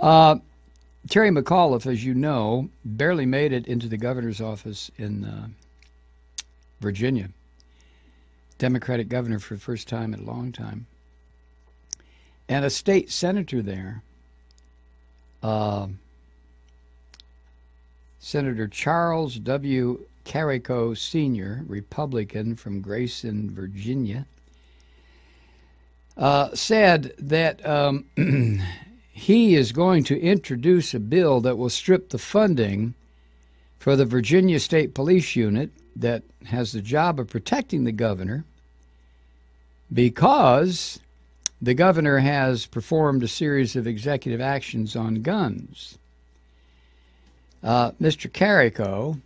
Terry McAuliffe, as you know, barely made it into the governor's office in Virginia. Democratic governor for the first time in a long time. And a state senator there, Senator Charles W. Carrico Sr., Republican from Grayson, Virginia, said that he is going to introduce a bill that will strip the funding for the Virginia State Police Unit that has the job of protecting the governor because the governor has performed a series of executive actions on guns. Mr. Carrico,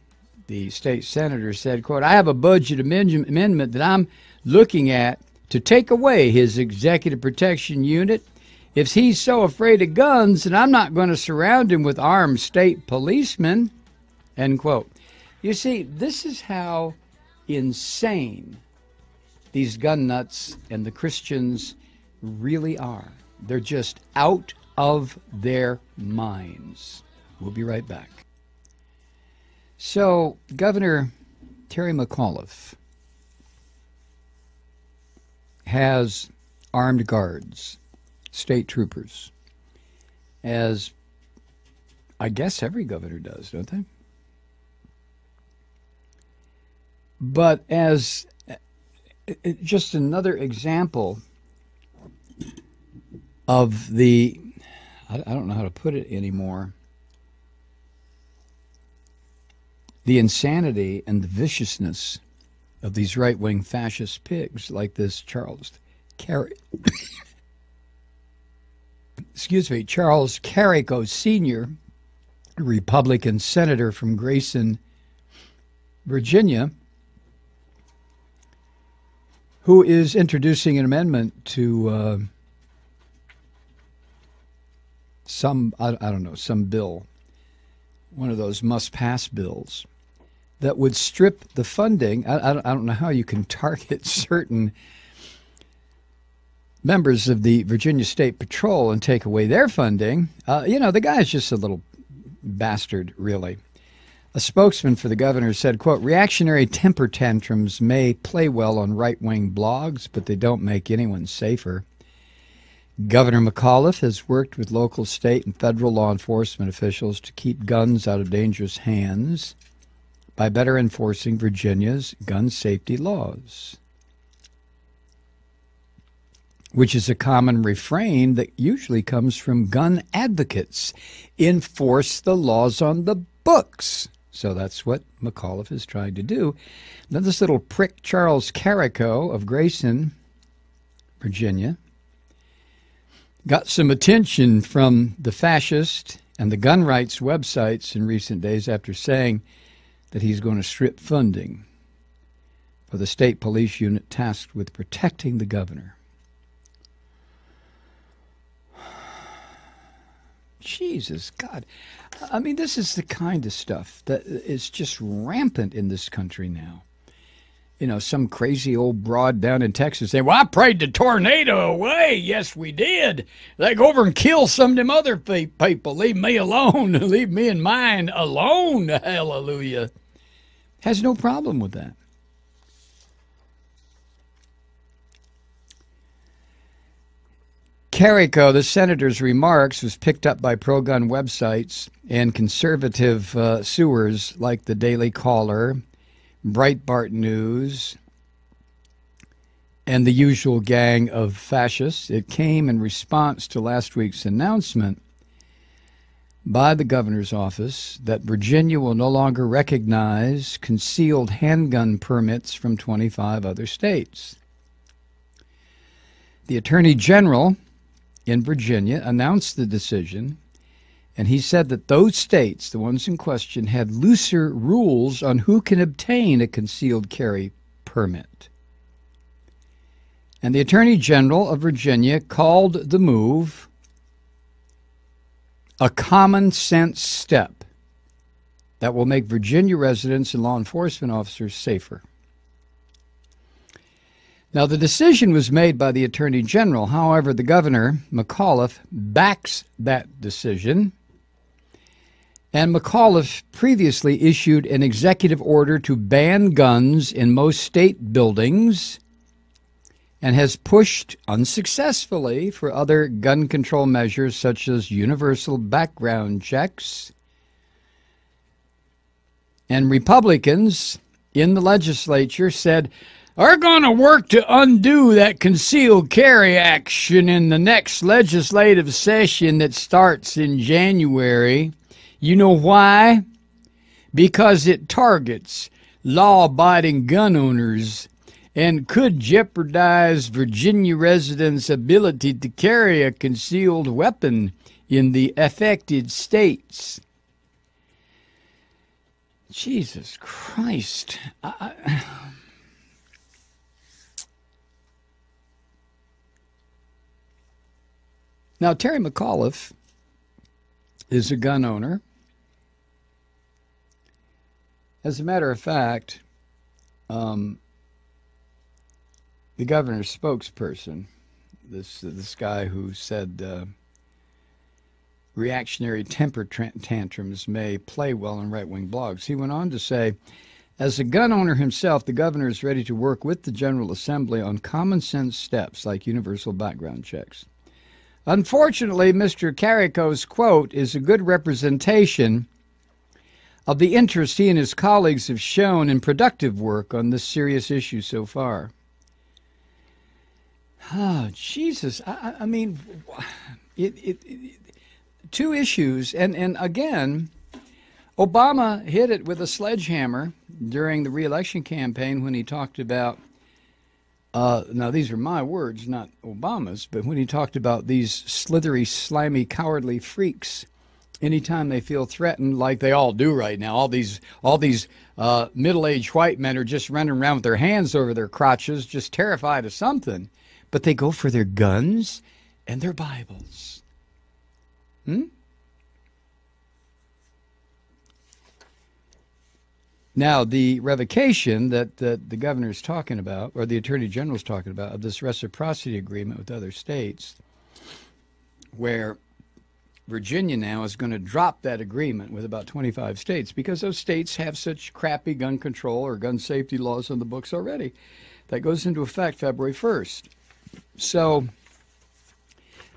the state senator, said, quote, I have a budget amendment that I'm looking at to take away his executive protection unit. If he's so afraid of guns, then I'm not going to surround him with armed state policemen, end quote. You see, this is how insane these gun nuts and the Christians really are. They're just out of their minds. We'll be right back. So, Governor Terry McAuliffe has armed guards, state troopers, as I guess every governor does, don't they? But as just another example of the, I don't know how to put it anymore, the insanity and the viciousness of these right-wing fascist pigs like this Charles Carrico Sr., a Republican senator from Grayson, Virginia, who is introducing an amendment to some bill, one of those must-pass bills, that would strip the funding. I don't know how you can target certain members of the Virginia State Patrol and take away their funding. The guy's just a little bastard, really. A spokesman for the governor said, quote, reactionary temper tantrums may play well on right-wing blogs, but they don't make anyone safer. Governor McAuliffe has worked with local, state, and federal law enforcement officials to keep guns out of dangerous hands by better enforcing Virginia's gun safety laws, which is a common refrain that usually comes from gun advocates. Enforce the laws on the books. So that's what McAuliffe is trying to do. Now, this little prick Charles Carrico of Grayson, Virginia, got some attention from the fascist and the gun rights websites in recent days after saying that he's going to strip funding for the state police unit tasked with protecting the governor. Jesus, God. I mean, this is the kind of stuff that is just rampant in this country now. You know, some crazy old broad down in Texas saying, well, I prayed the tornado away. Yes, we did. They go over and kill some of them other people. Leave me alone. Leave me and mine alone. Hallelujah. Has no problem with that. Carrico, the senator's remarks, was picked up by pro-gun websites and conservative sewers like the Daily Caller, Breitbart News, and the usual gang of fascists. It came in response to last week's announcement by the governor's office that Virginia will no longer recognize concealed handgun permits from 25 other states. The Attorney General in Virginia announced the decision, and he said that those states, the ones in question, had looser rules on who can obtain a concealed carry permit. And the Attorney General of Virginia called the move a common sense step that will make Virginia residents and law enforcement officers safer. Now, the decision was made by the Attorney General. However, the governor, McAuliffe, backs that decision. And McAuliffe previously issued an executive order to ban guns in most state buildings and has pushed unsuccessfully for other gun control measures such as universal background checks. And Republicans in the legislature said, "Are going to work to undo that concealed carry action in the next legislative session that starts in January. You know why? Because it targets law-abiding gun owners and could jeopardize Virginia residents' ability to carry a concealed weapon in the affected states." Jesus Christ. Now, Terry McAuliffe is a gun owner. As a matter of fact, the governor's spokesperson, this guy who said reactionary temper tantrums may play well in right-wing blogs, he went on to say, as a gun owner himself, the governor is ready to work with the General Assembly on common-sense steps like universal background checks. Unfortunately, Mr. Carrico's quote is a good representation of the interest he and his colleagues have shown in productive work on this serious issue so far. Oh, Jesus. I mean, two issues. And again, Obama hit it with a sledgehammer during the re-election campaign when he talked about, now these are my words, not Obama's, but when he talked about these slithery, slimy, cowardly freaks anytime they feel threatened, like they all do right now. All these middle-aged white men are just running around with their hands over their crotches, just terrified of something. But they go for their guns and their Bibles. Now, the revocation that the governor's talking about, or the Attorney General's talking about, of this reciprocity agreement with other states, where Virginia now is going to drop that agreement with about 25 states because those states have such crappy gun control or gun safety laws on the books already. That goes into effect February 1st. So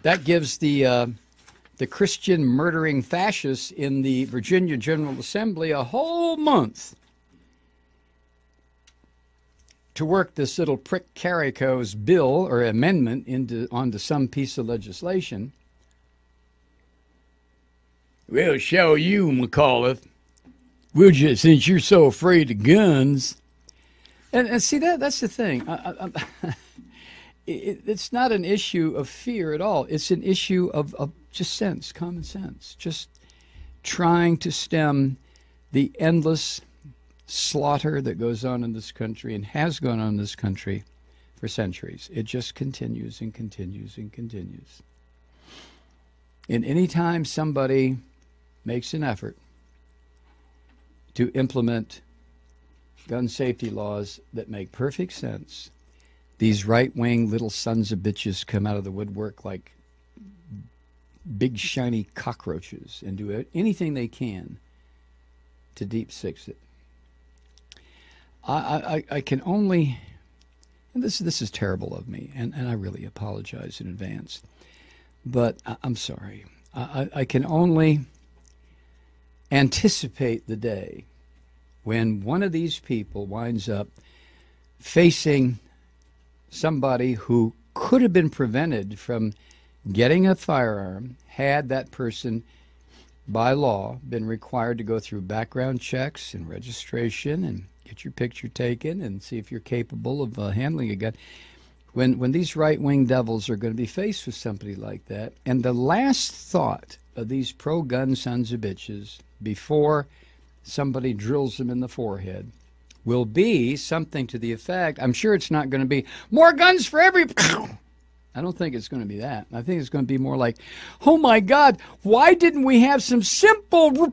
that gives the Christian murdering fascists in the Virginia General Assembly a whole month to work this little prick Carrico's bill or amendment onto some piece of legislation. We'll show you, McAuliffe. We'll just, since you're so afraid of guns. And see, that's the thing. It's not an issue of fear at all. It's an issue of just sense, common sense. Just trying to stem the endless slaughter that goes on in this country and has gone on in this country for centuries. It just continues and continues and continues. And anytime somebody makes an effort to implement gun safety laws that make perfect sense, these right-wing little sons of bitches come out of the woodwork like big shiny cockroaches and do anything they can to deep six it. I can only, and this is terrible of me, and I really apologize in advance, but I'm sorry. I can only anticipate the day when one of these people winds up facing somebody who could have been prevented from getting a firearm had that person, by law, been required to go through background checks and registration and get your picture taken and see if you're capable of handling a gun. When these right-wing devils are going to be faced with somebody like that, and the last thought of these pro-gun sons of bitches before somebody drills them in the forehead will be something to the effect, I'm sure it's not going to be, more guns for every... I don't think it's going to be that. I think it's going to be more like, oh my God, why didn't we have some simple...